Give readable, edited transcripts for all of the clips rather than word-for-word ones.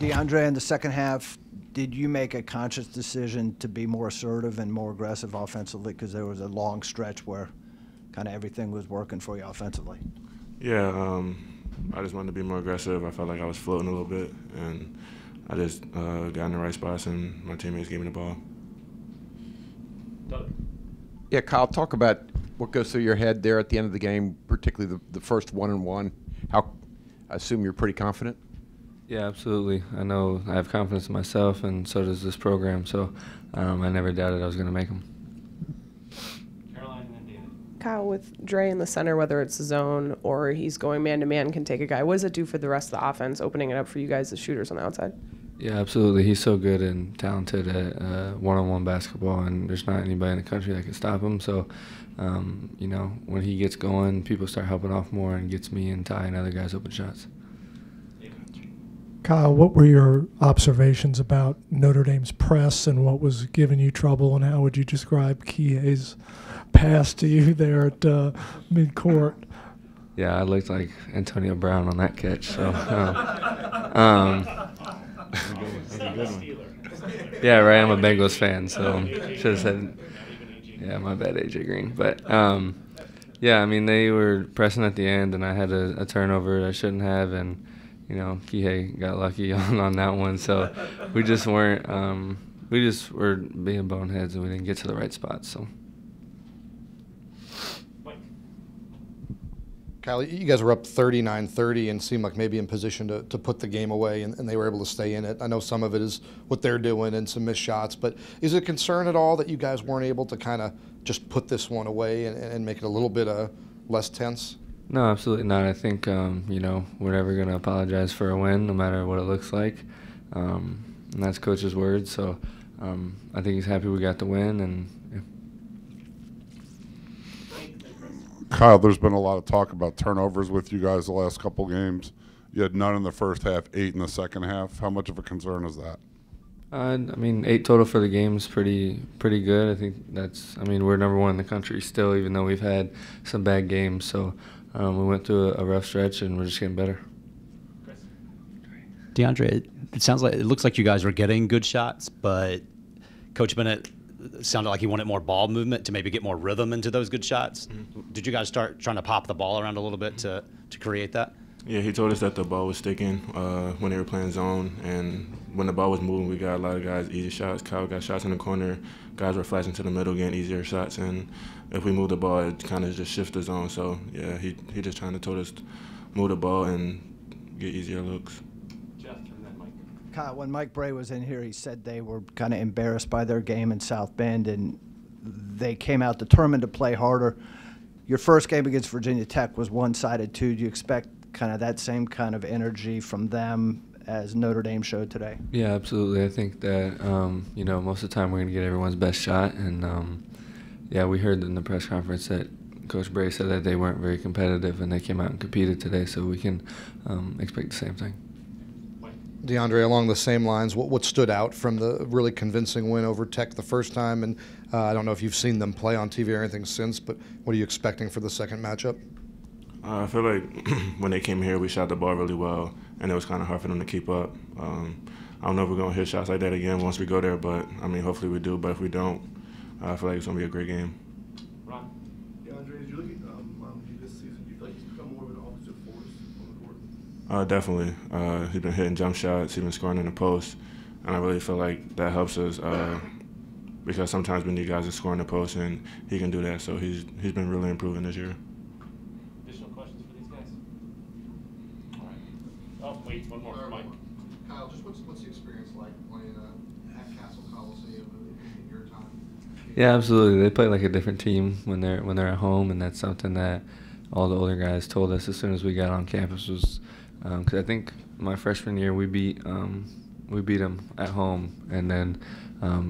DeAndre, in the second half, did you make a conscious decision to be more assertive and more aggressive offensively? Because there was a long stretch where kind of everything was working for you offensively. Yeah, I just wanted to be more aggressive. I felt like I was floating a little bit, and I just got in the right spots, and my teammates gave me the ball. Yeah, Kyle, talk about what goes through your head there at the end of the game, particularly the first 1-on-1. I assume you're pretty confident? Yeah, absolutely. I know I have confidence in myself, and so does this program. So I never doubted I was going to make them. Kyle, with Dre in the center, whether it's zone or he's going man-to-man, can take a guy. What does it do for the rest of the offense, opening it up for you guys as shooters on the outside? Yeah, absolutely. He's so good and talented at one-on-one basketball, and there's not anybody in the country that can stop him. So, you know, when he gets going, people start helping off more and gets me and Ty and other guys open shots. Kyle, what were your observations about Notre Dame's press and what was giving you trouble, and how would you describe Kihei's pass to you there at midcourt? Yeah, I looked like Antonio Brown on that catch. So, yeah, right. I'm a Bengals fan, so should have said, yeah, my bad, AJ Green. But yeah, I mean, they were pressing at the end, and I had a turnover I shouldn't have, and you know, Kihei got lucky on that one. So we just weren't. We just were being boneheads, and we didn't get to the right spots. So. Kyle, you guys were up 39-30 and seemed like maybe in position to put the game away, and they were able to stay in it. I know some of it is what they're doing and some missed shots, but is it a concern at all that you guys weren't able to kind of just put this one away and make it a little bit less tense? No, absolutely not. I think, you know, we're never going to apologize for a win, no matter what it looks like. And that's Coach's word. So I think he's happy we got the win. And yeah. Kyle, there's been a lot of talk about turnovers with you guys the last couple games. You had none in the first half, 8 in the second half. How much of a concern is that? I mean, 8 total for the game is pretty good. I think that's. I mean, we're number 1 in the country still, even though we've had some bad games. So we went through a rough stretch, and we're just getting better. DeAndre, it looks like you guys were getting good shots, but Coach Bennett sounded like he wanted more ball movement to maybe get more rhythm into those good shots. Mm-hmm. Did you guys start trying to pop the ball around a little bit to create that? Yeah, he told us that the ball was sticking when they were playing zone, and when the ball was moving, we got a lot of guys easy shots. Kyle got shots in the corner. Guys were flashing to the middle, getting easier shots, and if we moved the ball, it kind of just shifted the zone. So, yeah, he just trying to told us to move the ball and get easier looks. Kyle, when Mike Bray was in here, he said they were kind of embarrassed by their game in South Bend, and they came out determined to play harder. Your first game against Virginia Tech was one-sided too. Do you expect kind of that same kind of energy from them as Notre Dame showed today? Yeah, absolutely. I think that, you know, most of the time we're going to get everyone's best shot. And, yeah, we heard in the press conference that Coach Bray said that they weren't very competitive, and they came out and competed today, so we can expect the same thing. DeAndre, along the same lines, what stood out from the really convincing win over Tech the first time? And I don't know if you've seen them play on TV or anything since, but what are you expecting for the second matchup? I feel like when they came here, we shot the ball really well, and it was kind of hard for them to keep up. I don't know if we're going to hit shots like that again once we go there, but, I mean, hopefully we do. But if we don't, I feel like it's going to be a great game. Ron? DeAndre, did you look at you this season? Do you feel like he's become more of an offensive force on the court? Definitely. He's been hitting jump shots. He's been scoring in the post, and I really feel like that helps us because sometimes we need guys to score in the post, and he can do that. So he's been really improving this year. Additional questions for these guys? All right. Oh, wait, one more. Mike. Kyle, just what's the experience like playing at Castle Coliseum in your time? Yeah, absolutely. They play like a different team when they're at home, and that's something that all the older guys told us as soon as we got on campus was because I think my freshman year we beat them at home and then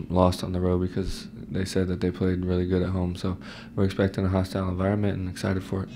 lost on the road because they said that they played really good at home. So we're expecting a hostile environment and excited for it.